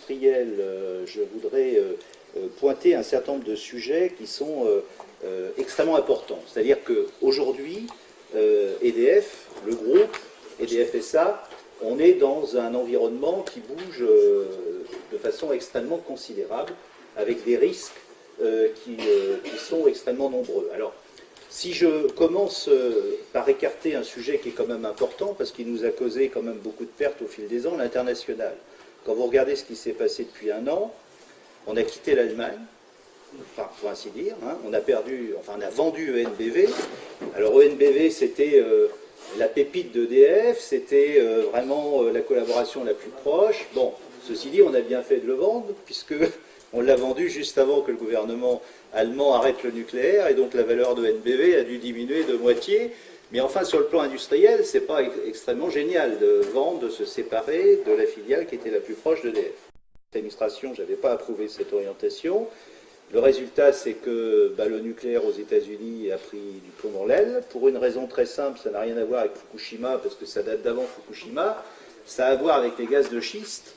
industrielle, je voudrais pointer un certain nombre de sujets qui sont extrêmement importants. C'est-à-dire qu'aujourd'hui, EDF, le groupe, EDF SA, on est dans un environnement qui bouge de façon extrêmement considérable, avec des risques qui sont extrêmement nombreux. Alors, si je commence par écarter un sujet qui est quand même important, parce qu'il nous a causé quand même beaucoup de pertes au fil des ans, l'international. Quand vous regardez ce qui s'est passé depuis un an, on a quitté l'Allemagne, enfin, pour ainsi dire, hein, on a vendu ENBV. Alors ENBV, c'était la pépite d'EDF, c'était vraiment la collaboration la plus proche. Bon, ceci dit, on a bien fait de le vendre, puisque on l'a vendu juste avant que le gouvernement allemand arrête le nucléaire, et donc la valeur de NBV a dû diminuer de moitié. Mais enfin, sur le plan industriel, c'est pas extrêmement génial de vendre, de se séparer de la filiale qui était la plus proche d'EDF. L'administration, je n'avais pas approuvé cette orientation. Le résultat, c'est que le nucléaire aux États-Unis a pris du plomb dans l'aile. Pour une raison très simple, ça n'a rien à voir avec Fukushima, parce que ça date d'avant Fukushima. Ça a à voir avec les gaz de schiste,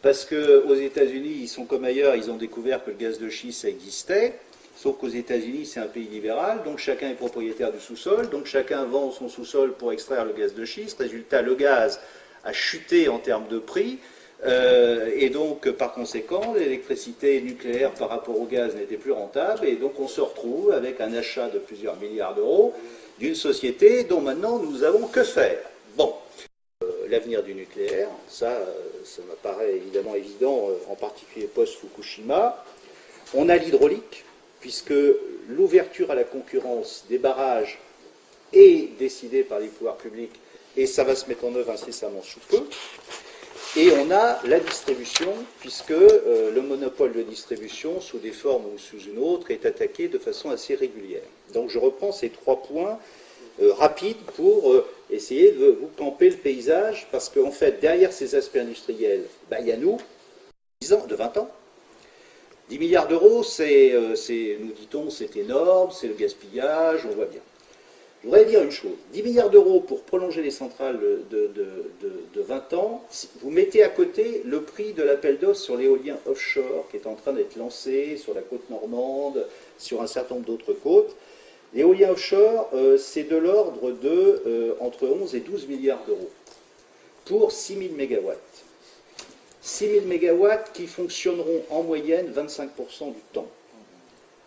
parce qu'aux États-Unis, ils sont comme ailleurs, ils ont découvert que le gaz de schiste, ça existait. Sauf qu'aux États-Unis, c'est un pays libéral, donc chacun est propriétaire du sous-sol, donc chacun vend son sous-sol pour extraire le gaz de schiste. Résultat, le gaz a chuté en termes de prix, et donc par conséquent, l'électricité nucléaire par rapport au gaz n'était plus rentable, et donc on se retrouve avec un achat de plusieurs milliards d'euros d'une société dont maintenant nous avons que faire. Bon, l'avenir du nucléaire, ça m'apparaît évidemment évident, en particulier post-Fukushima. On a l'hydraulique, puisque l'ouverture à la concurrence des barrages est décidée par les pouvoirs publics, et ça va se mettre en œuvre incessamment sous peu. Et on a la distribution, puisque le monopole de distribution, sous des formes ou sous une autre, est attaqué de façon assez régulière. Donc je reprends ces 3 points rapides pour essayer de vous camper le paysage, parce qu'en fait, derrière ces aspects industriels, il y a nous, 10 ans, de 20 ans. 10 milliards d'euros, nous dit-on, c'est énorme, c'est le gaspillage, on voit bien. Je voudrais dire une chose, 10 milliards d'euros pour prolonger les centrales de 20 ans, vous mettez à côté le prix de l'appel d'offres sur l'éolien offshore qui est en train d'être lancé sur la côte normande, sur un certain nombre d'autres côtes. L'éolien offshore, c'est de l'ordre de entre 11 et 12 milliards d'euros pour 6 000 mégawatts. 6 000 mégawatts qui fonctionneront en moyenne 25% du temps.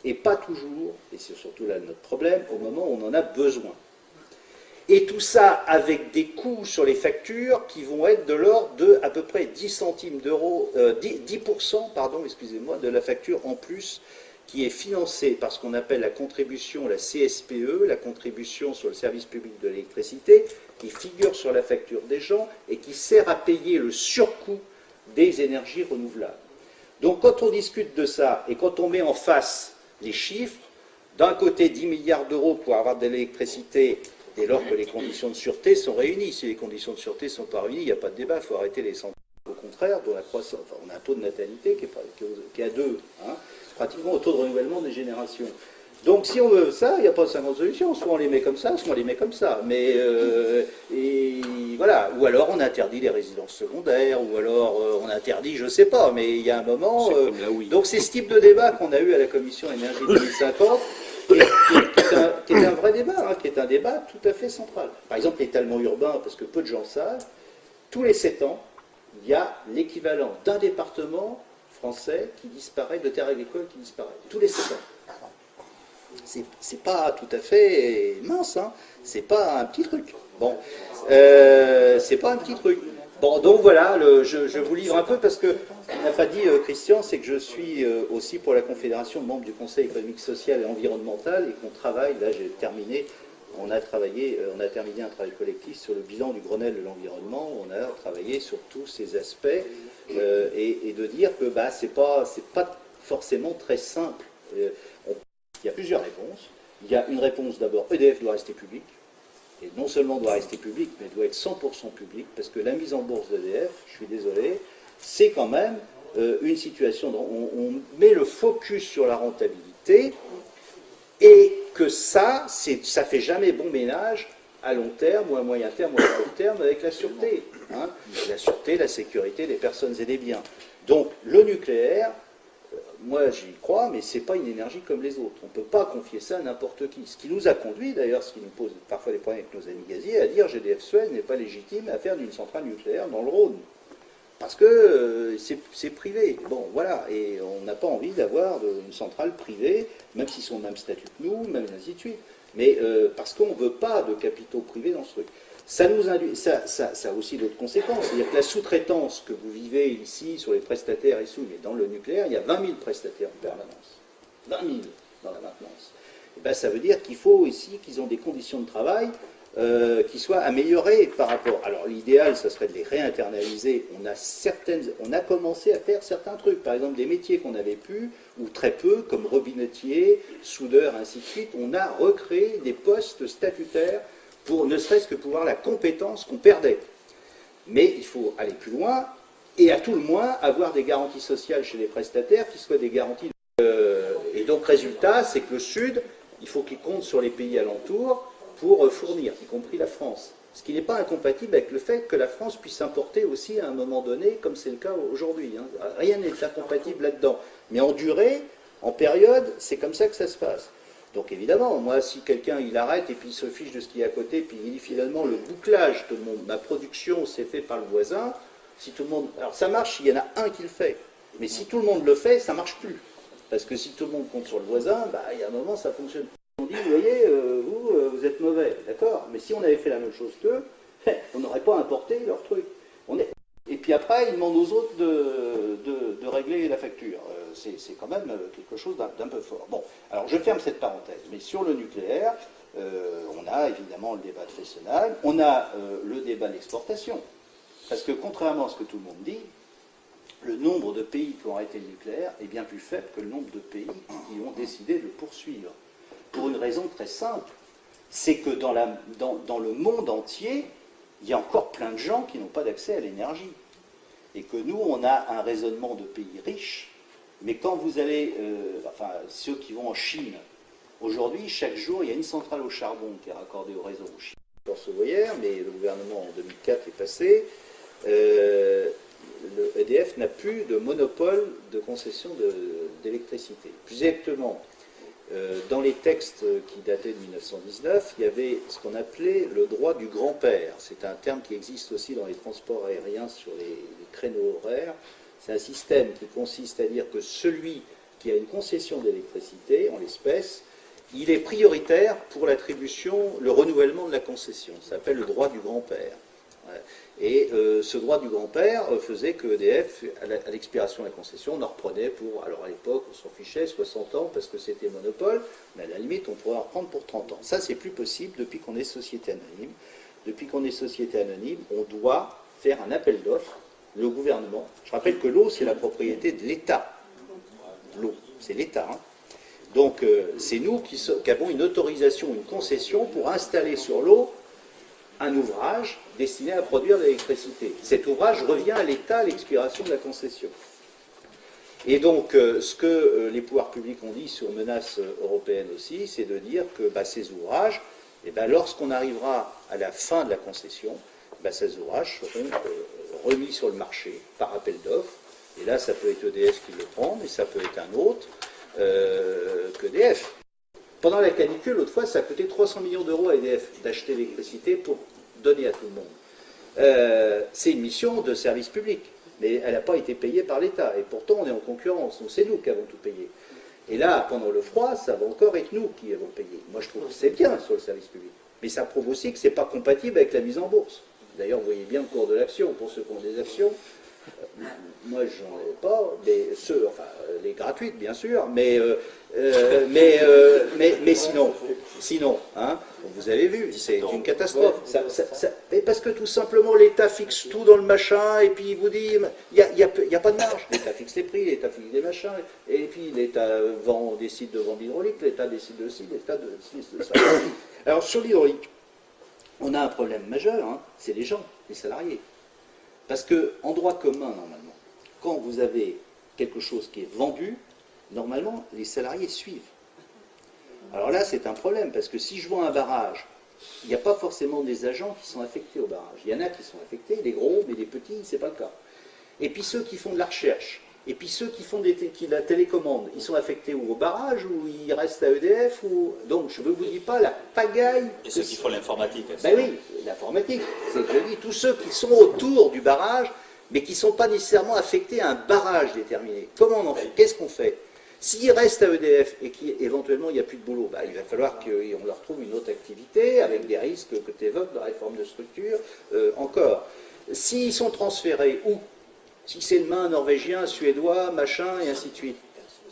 Et pas toujours, et c'est surtout là notre problème, au moment où on en a besoin. Et tout ça avec des coûts sur les factures qui vont être de l'ordre de à peu près 10 centimes d'euros, 10%, excusez-moi, de la facture en plus qui est financée par ce qu'on appelle la contribution, la CSPE, la contribution sur le service public de l'électricité, qui figure sur la facture des gens et qui sert à payer le surcoût des énergies renouvelables. Donc quand on discute de ça et quand on met en face les chiffres, d'un côté 10 milliards d'euros pour avoir de l'électricité dès lors que les conditions de sûreté sont réunies. Si les conditions de sûreté ne sont pas réunies, il n'y a pas de débat, il faut arrêter les centrales. Au contraire, dont la croissance, on a un taux de natalité qui est à 2, pratiquement au taux de renouvellement des générations. Donc si on veut ça, il n'y a pas 50 solutions, soit on les met comme ça, soit on les met comme ça. Mais et voilà, ou alors on interdit les résidences secondaires, ou alors on interdit, je ne sais pas, mais il y a un moment. Donc c'est ce type de débat qu'on a eu à la commission énergie 2050, qui est un vrai débat, qui est un débat tout à fait central. Par exemple, l'étalement urbain, parce que peu de gens savent, tous les 7 ans, il y a l'équivalent d'un département français qui disparaît, de terre agricole qui disparaît. Tous les 7 ans. C'est pas tout à fait mince, c'est pas un petit truc. Bon, c'est pas un petit truc. Bon, donc voilà, je vous livre un peu parce que ce qu'il n'a pas dit Christian, c'est que je suis aussi pour la Confédération membre du Conseil économique, social et environnemental et qu'on travaille, là j'ai terminé, on a terminé un travail collectif sur le bilan du Grenelle de l'environnement, on a travaillé sur tous ces aspects et de dire que c'est pas forcément très simple. Il y a plusieurs réponses. Il y a une réponse d'abord, EDF doit rester public, et non seulement doit rester public, mais doit être 100% public, parce que la mise en bourse d'EDF, je suis désolé, c'est quand même une situation dont on met le focus sur la rentabilité, et que ça fait jamais bon ménage à long terme, ou à moyen terme, ou à court terme, avec la sûreté. La sûreté, la sécurité des personnes et des biens. Donc le nucléaire, moi j'y crois, mais ce n'est pas une énergie comme les autres. On ne peut pas confier ça à n'importe qui. Ce qui nous a conduit, d'ailleurs, ce qui nous pose parfois des problèmes avec nos amis gaziers, à dire GDF Suez n'est pas légitime à faire d'une centrale nucléaire dans le Rhône. Parce que c'est privé. Bon, voilà. Et on n'a pas envie d'avoir une centrale privée, même s'ils sont au même statut que nous, même ainsi de suite. Mais parce qu'on ne veut pas de capitaux privés dans ce truc. Ça a aussi d'autres conséquences. C'est-à-dire que la sous-traitance que vous vivez ici sur les prestataires et mais dans le nucléaire, il y a 20 000 prestataires en permanence. 20 000 dans la maintenance. Et ben, ça veut dire qu'il faut ici qu'ils ont des conditions de travail qui soient améliorées par rapport. Alors l'idéal, ça serait de les réinternaliser. On a commencé à faire certains trucs. Par exemple, des métiers qu'on avait pu, ou très peu, comme robinetier, soudeur, ainsi de suite. On a recréé des postes statutaires pour ne serait-ce que pouvoir la compétence qu'on perdait. Mais il faut aller plus loin, et à tout le moins avoir des garanties sociales chez les prestataires qui soient des garanties. Et donc, résultat, c'est que le Sud, il faut qu'il compte sur les pays alentours pour fournir, y compris la France. Ce qui n'est pas incompatible avec le fait que la France puisse importer aussi à un moment donné, comme c'est le cas aujourd'hui. Hein. Rien n'est incompatible là-dedans. Mais en durée, en période, c'est comme ça que ça se passe. Donc évidemment, moi, si quelqu'un il arrête et puis il se fiche de ce qu'il y a à côté, puis il dit finalement le bouclage de ma production c'est fait par le voisin, si tout le monde... Alors ça marche s'il y en a un qui le fait. Mais si tout le monde le fait, ça ne marche plus. Parce que si tout le monde compte sur le voisin, bah, il y a un moment, ça fonctionne. On dit, vous voyez, vous êtes mauvais, d'accord. Mais si on avait fait la même chose qu'eux, on n'aurait pas importé leur truc. Et puis après, ils demandent aux autres de régler la facture. C'est quand même quelque chose d'un peu fort. Bon, alors je ferme cette parenthèse. Mais sur le nucléaire, on a évidemment le débat de Fessenheim, on a le débat de l'exportation. Parce que contrairement à ce que tout le monde dit, le nombre de pays qui ont arrêté le nucléaire est bien plus faible que le nombre de pays qui ont décidé de le poursuivre. Pour une raison très simple, c'est que dans le monde entier, il y a encore plein de gens qui n'ont pas d'accès à l'énergie. Et que nous, on a un raisonnement de pays riches, mais quand vous allez, enfin, ceux qui vont en Chine, aujourd'hui, chaque jour, il y a une centrale au charbon qui est raccordée au réseau en Chine. Mais le gouvernement en 2004 est passé. Le EDF n'a plus de monopole de concession d'électricité. Plus exactement, dans les textes qui dataient de 1919, il y avait ce qu'on appelait le droit du grand-père. C'est un terme qui existe aussi dans les transports aériens sur les créneaux horaires. C'est un système qui consiste à dire que celui qui a une concession d'électricité, en l'espèce, il est prioritaire pour l'attribution, le renouvellement de la concession. Ça s'appelle le droit du grand-père. Et ce droit du grand-père faisait que EDF, à l'expiration de la concession, on en reprenait pour, alors à l'époque, on s'en fichait, 60 ans, parce que c'était monopole, mais à la limite, on pourrait en reprendre pour 30 ans. Ça, c'est plus possible depuis qu'on est société anonyme. Depuis qu'on est société anonyme, on doit faire un appel d'offres, le gouvernement. Je rappelle que l'eau, c'est la propriété de l'État. L'eau, c'est l'État. Hein. Donc, c'est nous qui avons une autorisation, une concession pour installer sur l'eau un ouvrage destiné à produire de l'électricité. Cet ouvrage revient à l'État à l'expiration de la concession. Et donc, ce que les pouvoirs publics ont dit sur menace européenne aussi, c'est de dire que ces ouvrages, lorsqu'on arrivera à la fin de la concession, ces ouvrages seront remis sur le marché par appel d'offres. Et là, ça peut être EDF qui le prend, mais ça peut être un autre qu'EDF. Pendant la canicule, autrefois, ça a coûté 300 millions d'euros à EDF d'acheter l'électricité pour donner à tout le monde. C'est une mission de service public, mais elle n'a pas été payée par l'État. Et pourtant, on est en concurrence, donc c'est nous qui avons tout payé. Et là, pendant le froid, ça va encore être nous qui avons payé. Moi, je trouve que c'est bien sur le service public. Mais ça prouve aussi que ce n'est pas compatible avec la mise en bourse. D'ailleurs, vous voyez bien le cours de l'action. Pour ceux qui ont des actions, moi, j'en ai pas, mais les gratuites, bien sûr, mais sinon, hein, vous avez vu, c'est une catastrophe. Mais parce que tout simplement, l'État fixe tout dans le machin, et puis il vous dit, il n'y a pas de marge. L'État fixe les prix, l'État fixe les machins, et puis l'État décide de vendre l'hydraulique, l'État décide de ci, l'État décide de ça. Alors, sur l'hydraulique, on a un problème majeur, hein, c'est les gens, les salariés. Parce qu'en droit commun, normalement, quand vous avez quelque chose qui est vendu, normalement, les salariés suivent. Alors là, c'est un problème, parce que si je vends un barrage, il n'y a pas forcément des agents qui sont affectés au barrage. Il y en a qui sont affectés, les gros, mais les petits, ce n'est pas le cas. Et puis ceux qui font de la recherche, et puis ceux qui font de la télécommande, ils sont affectés au barrage ou ils restent à EDF ou... Donc je ne vous dis pas la pagaille. Et ceux qui font l'informatique. Ben oui, l'informatique, c'est que je dis, tous ceux qui sont autour du barrage, mais qui ne sont pas nécessairement affectés à un barrage déterminé. Comment on en fait? Qu'est-ce qu'on fait? S'ils restent à EDF et qu'éventuellement il n'y a plus de boulot, ben, il va falloir qu'on leur trouve une autre activité avec des risques que tu évoques de réforme de structure encore. S'ils sont transférés, où? Si c'est le main norvégien, suédois, machin, et ainsi de suite.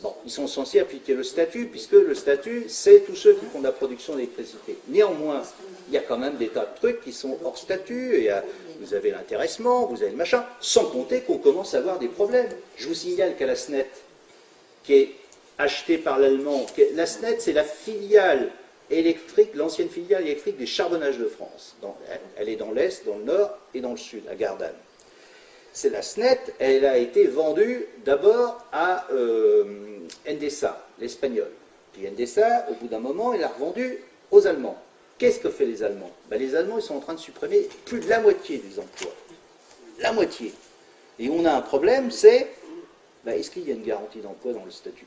Bon, ils sont censés appliquer le statut, puisque le statut, c'est tous ceux qui font de la production d'électricité. Néanmoins, il y a quand même des tas de trucs qui sont hors statut, et vous avez l'intéressement, vous avez le machin, sans compter qu'on commence à avoir des problèmes. Je vous signale qu'à la SNET, qui est achetée par l'Allemand, la SNET, c'est la filiale électrique, l'ancienne filiale électrique des Charbonnages de France. Elle est dans l'Est, dans le Nord et dans le Sud, à Gardanne. C'est la SNET, elle a été vendue d'abord à Endesa, l'espagnol. Puis Endesa, au bout d'un moment, elle a revendu aux Allemands. Qu'est-ce que fait les Allemands? Ben, les Allemands, ils sont en train de supprimer plus de la moitié des emplois. La moitié. Et on a un problème, c'est, ben, est-ce qu'il y a une garantie d'emploi dans le statut?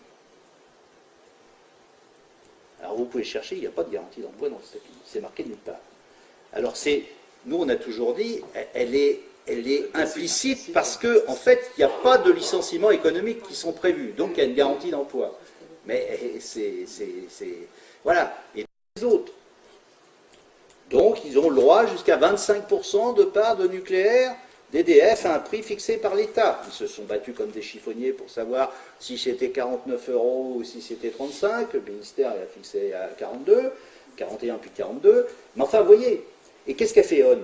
Alors vous pouvez chercher, il n'y a pas de garantie d'emploi dans le statut. C'est marqué nulle part. Alors nous on a toujours dit, elle est implicite parce qu'en fait, il n'y a pas de licenciements économiques qui sont prévus. Donc, il y a une garantie d'emploi. Mais voilà. Et les autres. Donc, ils ont le droit jusqu'à 25% de part de nucléaire d'EDF à un prix fixé par l'État. Ils se sont battus comme des chiffonniers pour savoir si c'était 49 € ou si c'était 35. Le ministère a fixé à 42, 41 puis 42. Mais enfin, vous voyez. Et qu'est-ce qu'a fait E.ON?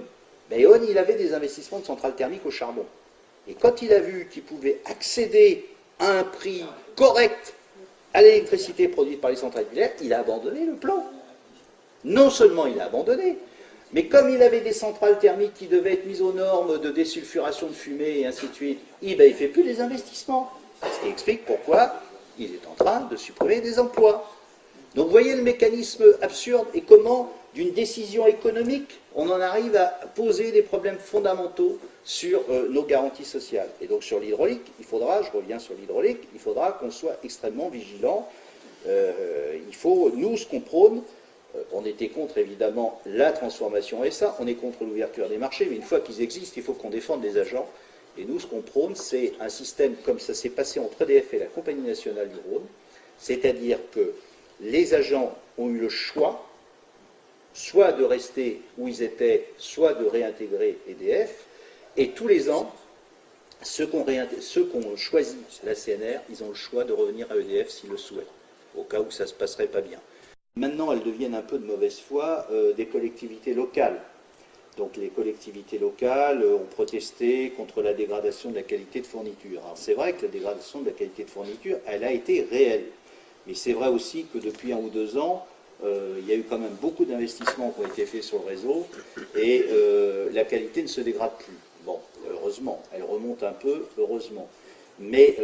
Ben, E.ON, il avait des investissements de centrales thermiques au charbon. Et quand il a vu qu'il pouvait accéder à un prix correct à l'électricité produite par les centrales nucléaires, il a abandonné le plan. Non seulement il a abandonné, mais comme il avait des centrales thermiques qui devaient être mises aux normes de désulfuration de fumée et ainsi de suite, il ne fait plus les investissements. Ce qui explique pourquoi il est en train de supprimer des emplois. Donc vous voyez le mécanisme absurde et comment, d'une décision économique, on en arrive à poser des problèmes fondamentaux sur nos garanties sociales. Et donc sur l'hydraulique, il faudra, je reviens sur l'hydraulique, il faudra qu'on soit extrêmement vigilant. Il faut, nous, ce qu'on prône, on était contre évidemment la transformation SA, on est contre l'ouverture des marchés, mais une fois qu'ils existent, il faut qu'on défende les agents. Et nous, ce qu'on prône, c'est un système comme ça s'est passé entre EDF et la Compagnie nationale du Rhône, c'est-à-dire que les agents ont eu le choix, soit de rester où ils étaient, soit de réintégrer EDF, et tous les ans, ceux qui ont choisi la CNR, ils ont le choix de revenir à EDF s'ils le souhaitent, au cas où ça ne se passerait pas bien. Maintenant, elles deviennent un peu de mauvaise foi des collectivités locales. Donc les collectivités locales ont protesté contre la dégradation de la qualité de fourniture. Alors c'est vrai que la dégradation de la qualité de fourniture, elle a été réelle. Mais c'est vrai aussi que depuis 1 ou 2 ans, il y a eu quand même beaucoup d'investissements qui ont été faits sur le réseau et la qualité ne se dégrade plus. Bon, heureusement, elle remonte un peu, heureusement. Mais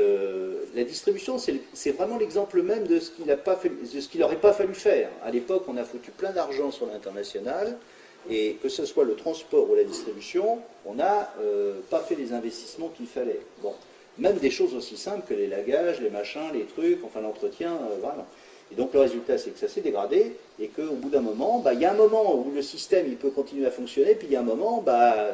la distribution, c'est vraiment l'exemple même de ce qu'il n'aurait pas fallu faire. À l'époque, on a foutu plein d'argent sur l'international, et que ce soit le transport ou la distribution, on n'a pas fait les investissements qu'il fallait. Bon, même des choses aussi simples que les lagages, les machins, les trucs, enfin l'entretien, voilà. Et donc le résultat, c'est que ça s'est dégradé, et qu'au bout d'un moment, il y a un moment où le système il peut continuer à fonctionner, puis il y a un moment,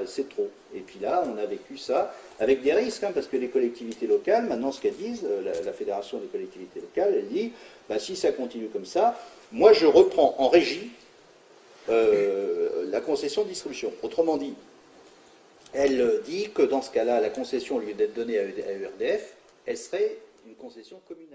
c'est trop. Et puis là, on a vécu ça avec des risques, parce que les collectivités locales, maintenant ce qu'elles disent, la Fédération des collectivités locales, elle dit, si ça continue comme ça, moi je reprends en régie la concession de distribution. Autrement dit, elle dit que dans ce cas-là, la concession, au lieu d'être donnée à EDF, elle serait une concession communale.